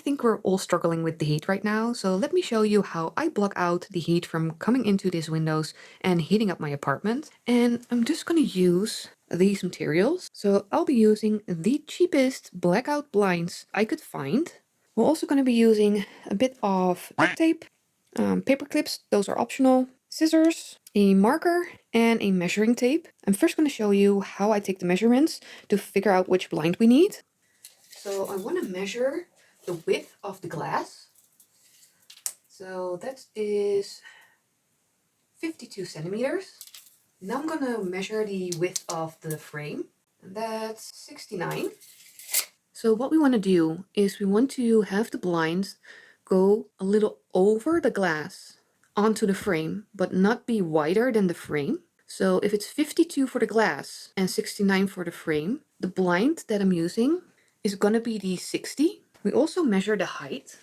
think we're all struggling with the heat right now, so let me show you how I block out the heat from coming into these windows and heating up my apartment. And I'm just gonna use these materials. So I'll be using the cheapest blackout blinds I could find. We're also gonna be using a bit of duct tape, paper clips, those are optional, scissors, a marker, and a measuring tape. I'm first gonna show you how I take the measurements to figure out which blind we need. So I want to measure the width of the glass. So that is 52 centimeters. Now I'm going to measure the width of the frame. And that's 69. So what we want to do is we want to have the blinds go a little over the glass onto the frame, but not be wider than the frame. So if it's 52 for the glass and 69 for the frame, the blind that I'm using is going to be the 60. We also measure the height.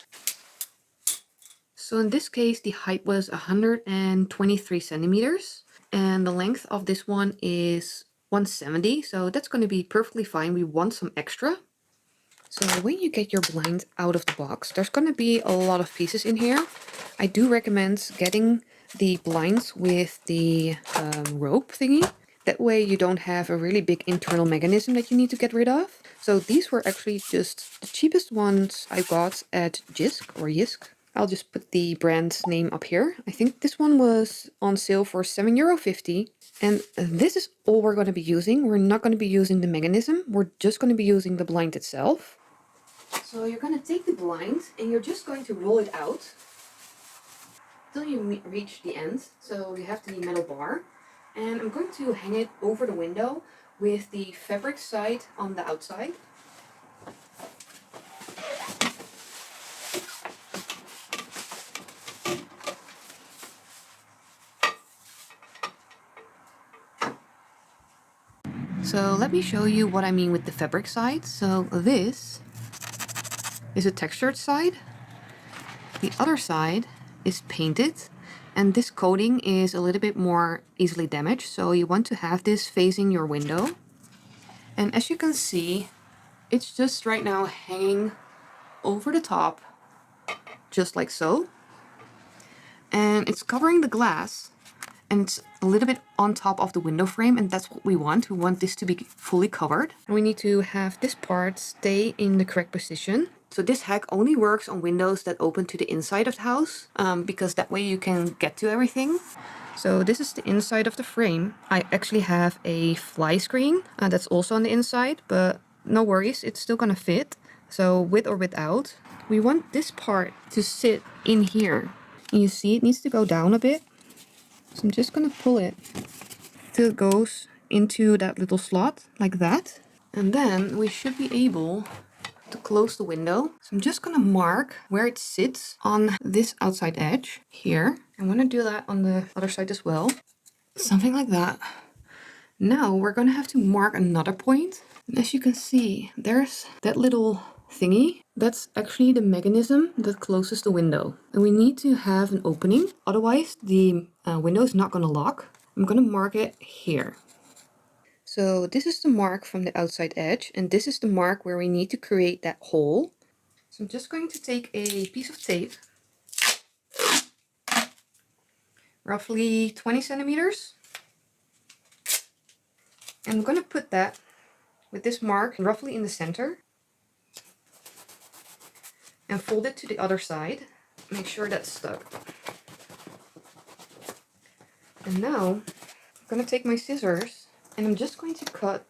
So in this case, the height was 123 centimeters. And the length of this one is 170. So that's going to be perfectly fine. We want some extra. So when you get your blind out of the box, there's going to be a lot of pieces in here. I do recommend getting the blinds with the rope thingy. That way you don't have a really big internal mechanism that you need to get rid of. So these were actually just the cheapest ones I got at Jysk. I'll just put the brand name up here. I think this one was on sale for €7.50. And this is all we're going to be using. We're not going to be using the mechanism. We're just going to be using the blind itself. So you're going to take the blind and you're just going to roll it out till you reach the end. So you have the metal bar. And I'm going to hang it over the window with the fabric side on the outside. So let me show you what I mean with the fabric side. So this is a textured side. The other side is painted. And this coating is a little bit more easily damaged, so you want to have this facing your window. And as you can see, it's just right now hanging over the top, just like so. And it's covering the glass, and it's a little bit on top of the window frame, and that's what we want. We want this to be fully covered. And we need to have this part stay in the correct position. So this hack only works on windows that open to the inside of the house, because that way you can get to everything. So this is the inside of the frame. I actually have a fly screen that's also on the inside, but no worries, it's still gonna fit. So with or without, we want this part to sit in here. And you see it needs to go down a bit. So I'm just gonna pull it till it goes into that little slot like that. And then we should be able to close the window. So I'm just gonna mark where it sits on this outside edge here. I wanna do that on the other side as well. Something like that. Now we're gonna have to mark another point. And as you can see, there's that little thingy. That's actually the mechanism that closes the window. And we need to have an opening, otherwise the window is not gonna lock. I'm gonna mark it here. So this is the mark from the outside edge, and this is the mark where we need to create that hole. So I'm just going to take a piece of tape, roughly 20 centimeters. And I'm going to put that with this mark roughly in the center. And fold it to the other side. Make sure that's stuck. And now I'm going to take my scissors and I'm just going to cut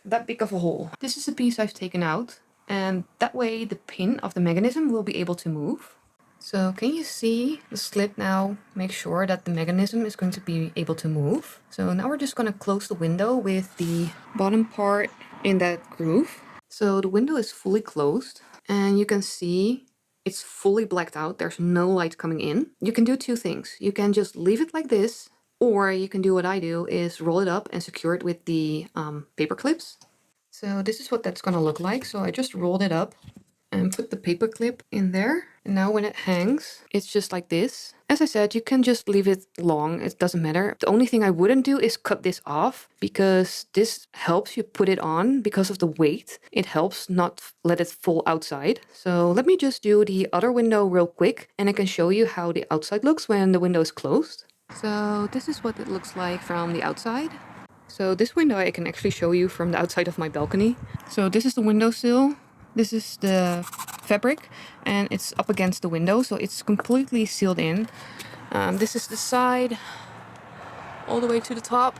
that big of a hole. This is a piece I've taken out, and that way the pin of the mechanism will be able to move. So can you see the slit now? Make sure that the mechanism is going to be able to move. So now we're just going to close the window with the bottom part in that groove. So the window is fully closed, and you can see it's fully blacked out. There's no light coming in. You can do two things. You can just leave it like this, or you can do what I do, is roll it up and secure it with the paper clips. So this is what that's gonna look like. So I just rolled it up and put the paper clip in there. And now when it hangs, it's just like this. As I said, you can just leave it long. It doesn't matter. The only thing I wouldn't do is cut this off because this helps you put it on because of the weight. It helps not let it fall outside. So let me just do the other window real quick and I can show you how the outside looks when the window is closed. So this is what it looks like from the outside. So this window I can actually show you from the outside of my balcony. So this is the windowsill. This is the fabric and it's up against the window, so it's completely sealed in. This is the side all the way to the top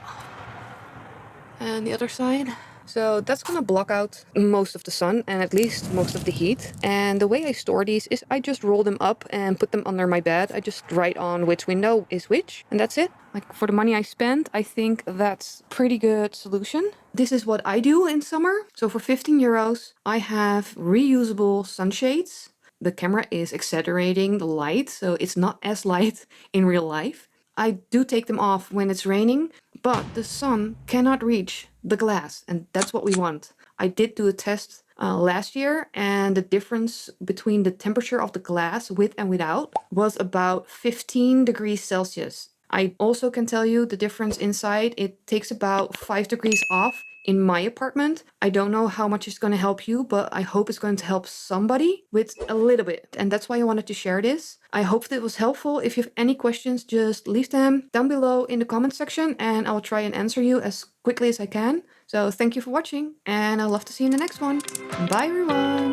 and the other side. So that's gonna block out most of the sun and at least most of the heat. And the way I store these is I just roll them up and put them under my bed. I just write on which window is which, and that's it. Like for the money I spent, I think that's pretty good solution. This is what I do in summer. So for 15 euros, I have reusable sunshades. The camera is exaggerating the light, so it's not as light in real life. I do take them off when it's raining, but the sun cannot reach the glass, and that's what we want. I did do a test last year, and the difference between the temperature of the glass with and without was about 15 degrees Celsius. I also can tell you the difference inside. It takes about 5 degrees off in my apartment. I don't know how much it's going to help you, but I hope it's going to help somebody with a little bit. And that's why I wanted to share this. I hope that it was helpful. If you have any questions, just leave them down below in the comment section and I'll try and answer you as quickly as I can. So thank you for watching and I'd love to see you in the next one. Bye everyone!